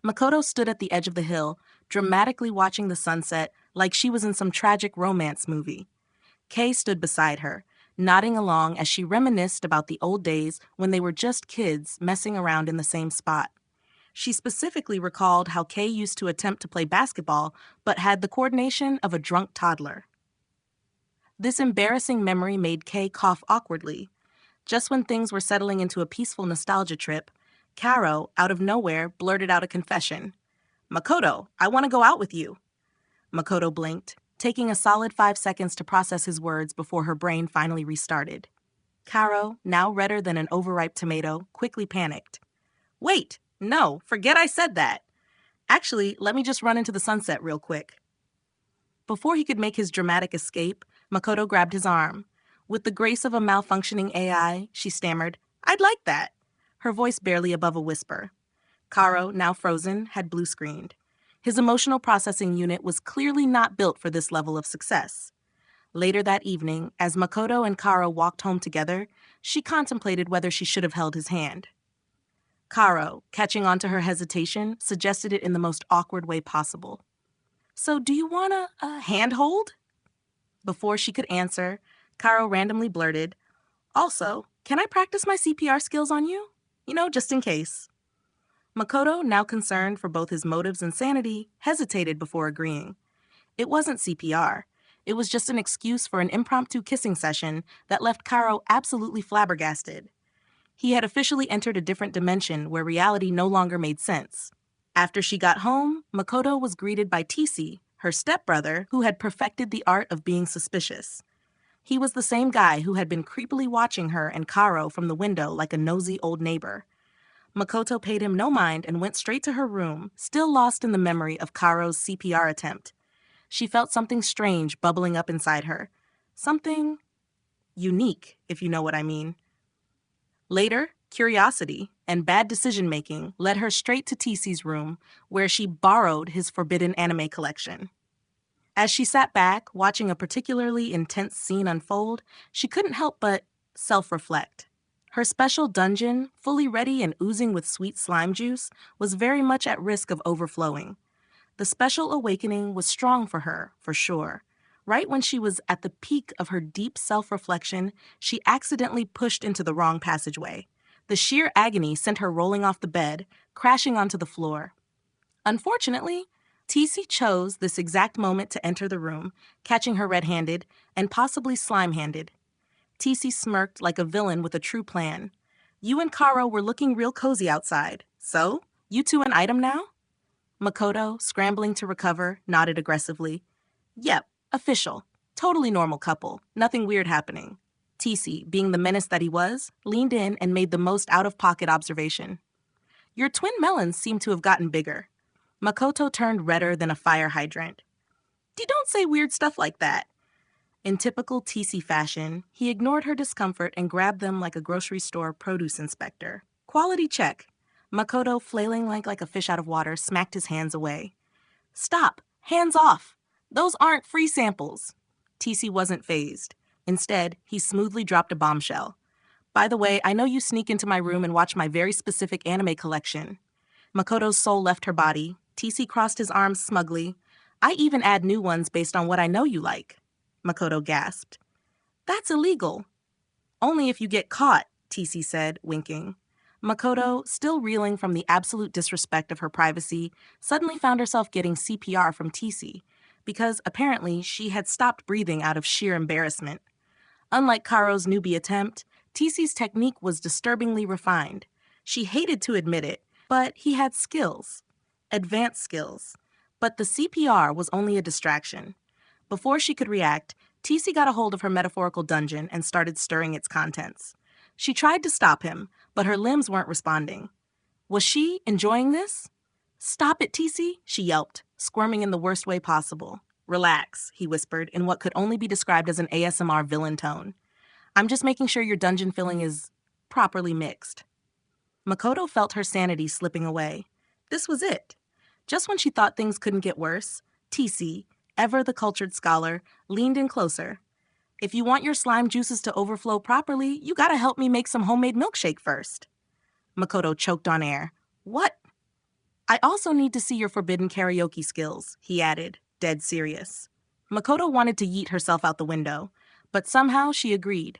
Makoto stood at the edge of the hill, dramatically watching the sunset like she was in some tragic romance movie. Kay stood beside her, nodding along as she reminisced about the old days when they were just kids messing around in the same spot. She specifically recalled how Kay used to attempt to play basketball but had the coordination of a drunk toddler. This embarrassing memory made Kay cough awkwardly. Just when things were settling into a peaceful nostalgia trip, Caro, out of nowhere, blurted out a confession. "Makoto, I want to go out with you." Makoto blinked, taking a solid 5 seconds to process his words before her brain finally restarted. Caro, now redder than an overripe tomato, quickly panicked. "Wait, no, forget I said that. Actually, let me just run into the sunset real quick." Before he could make his dramatic escape, Makoto grabbed his arm. With the grace of a malfunctioning AI, she stammered, "I'd like that," her voice barely above a whisper. Caro, now frozen, had blue-screened. His emotional processing unit was clearly not built for this level of success. Later that evening, as Makoto and Caro walked home together, she contemplated whether she should have held his hand. Caro, catching on to her hesitation, suggested it in the most awkward way possible. "So do you want a handhold?" Before she could answer, Caro randomly blurted, "Also, can I practice my CPR skills on you? Just in case." Makoto, now concerned for both his motives and sanity, hesitated before agreeing. It wasn't CPR. It was just an excuse for an impromptu kissing session that left Caro absolutely flabbergasted. He had officially entered a different dimension where reality no longer made sense. After she got home, Makoto was greeted by Tisi, her stepbrother, who had perfected the art of being suspicious. He was the same guy who had been creepily watching her and Caro from the window like a nosy old neighbor. Makoto paid him no mind and went straight to her room, still lost in the memory of Caro's CPR attempt. She felt something strange bubbling up inside her. Something unique, if you know what I mean. Later, curiosity and bad decision-making led her straight to Tisi's room, where she borrowed his forbidden anime collection. As she sat back, watching a particularly intense scene unfold, she couldn't help but self-reflect. Her special dungeon, fully ready and oozing with sweet slime juice, was very much at risk of overflowing. The special awakening was strong for her, for sure. Right when she was at the peak of her deep self-reflection, she accidentally pushed into the wrong passageway. The sheer agony sent her rolling off the bed, crashing onto the floor. Unfortunately, Tisi chose this exact moment to enter the room, catching her red-handed and possibly slime-handed. Tisi smirked like a villain with a true plan. "You and Caro were looking real cozy outside. So, you two an item now?" Makoto, scrambling to recover, nodded aggressively. "Yep, official. Totally normal couple. Nothing weird happening." Tisi, being the menace that he was, leaned in and made the most out-of-pocket observation. "Your twin melons seem to have gotten bigger." Makoto turned redder than a fire hydrant. Don't say weird stuff like that." In typical Tisi fashion, he ignored her discomfort and grabbed them like a grocery store produce inspector. "Quality check." Makoto, flailing like a fish out of water, smacked his hands away. "Stop! Hands off! Those aren't free samples." Tisi wasn't fazed. Instead, he smoothly dropped a bombshell. "By the way, I know you sneak into my room and watch my very specific anime collection." Makoto's soul left her body. Tisi crossed his arms smugly. "I even add new ones based on what I know you like." Makoto gasped. "That's illegal." "Only if you get caught," Tisi said, winking. Makoto, still reeling from the absolute disrespect of her privacy, suddenly found herself getting CPR from Tisi, because apparently she had stopped breathing out of sheer embarrassment. Unlike Caro's newbie attempt, Tisi's technique was disturbingly refined. She hated to admit it, but he had skills. Advanced skills. But the CPR was only a distraction. Before she could react, Tisi got a hold of her metaphorical dungeon and started stirring its contents. She tried to stop him, but her limbs weren't responding. Was she enjoying this? "Stop it, Tisi," she yelped, squirming in the worst way possible. "Relax," he whispered in what could only be described as an ASMR villain tone. "I'm just making sure your dungeon filling is properly mixed." Makoto felt her sanity slipping away. This was it. Just when she thought things couldn't get worse, Tisi, ever the cultured scholar, leaned in closer. "If you want your slime juices to overflow properly, you gotta help me make some homemade milkshake first." Makoto choked on air. "What?" I also need to see your forbidden karaoke skills, he added, dead serious. Makoto wanted to yeet herself out the window, but somehow she agreed.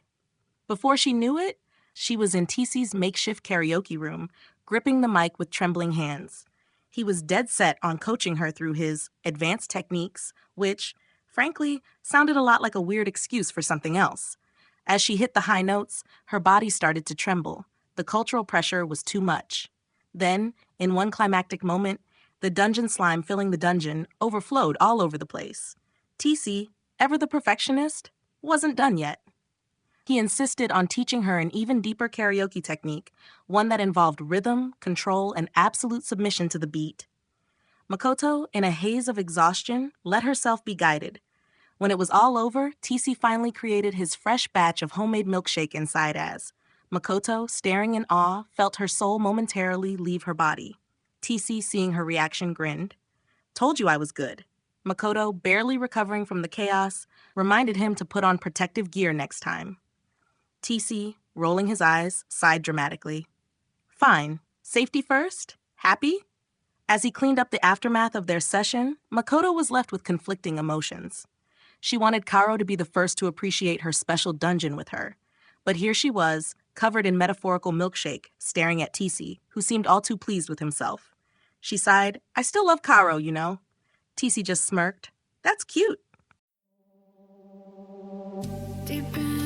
Before she knew it, she was in TC's makeshift karaoke room, gripping the mic with trembling hands. He was dead set on coaching her through his advanced techniques, which, frankly, sounded a lot like a weird excuse for something else. As she hit the high notes, her body started to tremble. The cultural pressure was too much. Then, in one climactic moment, the dungeon slime filling the dungeon overflowed all over the place. TC, ever the perfectionist, wasn't done yet. He insisted on teaching her an even deeper karaoke technique, one that involved rhythm, control, and absolute submission to the beat. Makoto, in a haze of exhaustion, let herself be guided. When it was all over, TC finally created his fresh batch of homemade milkshake inside as. Makoto, staring in awe, felt her soul momentarily leave her body. TC, seeing her reaction, grinned. Told you I was good. Makoto, barely recovering from the chaos, reminded him to put on protective gear next time. TC, rolling his eyes, sighed dramatically. Fine. Safety first? Happy? As he cleaned up the aftermath of their session, Makoto was left with conflicting emotions. She wanted Karo to be the first to appreciate her special dungeon with her. But here she was, covered in metaphorical milkshake, staring at TC, who seemed all too pleased with himself. She sighed, I still love Karo, you know. TC just smirked. That's cute. Deep in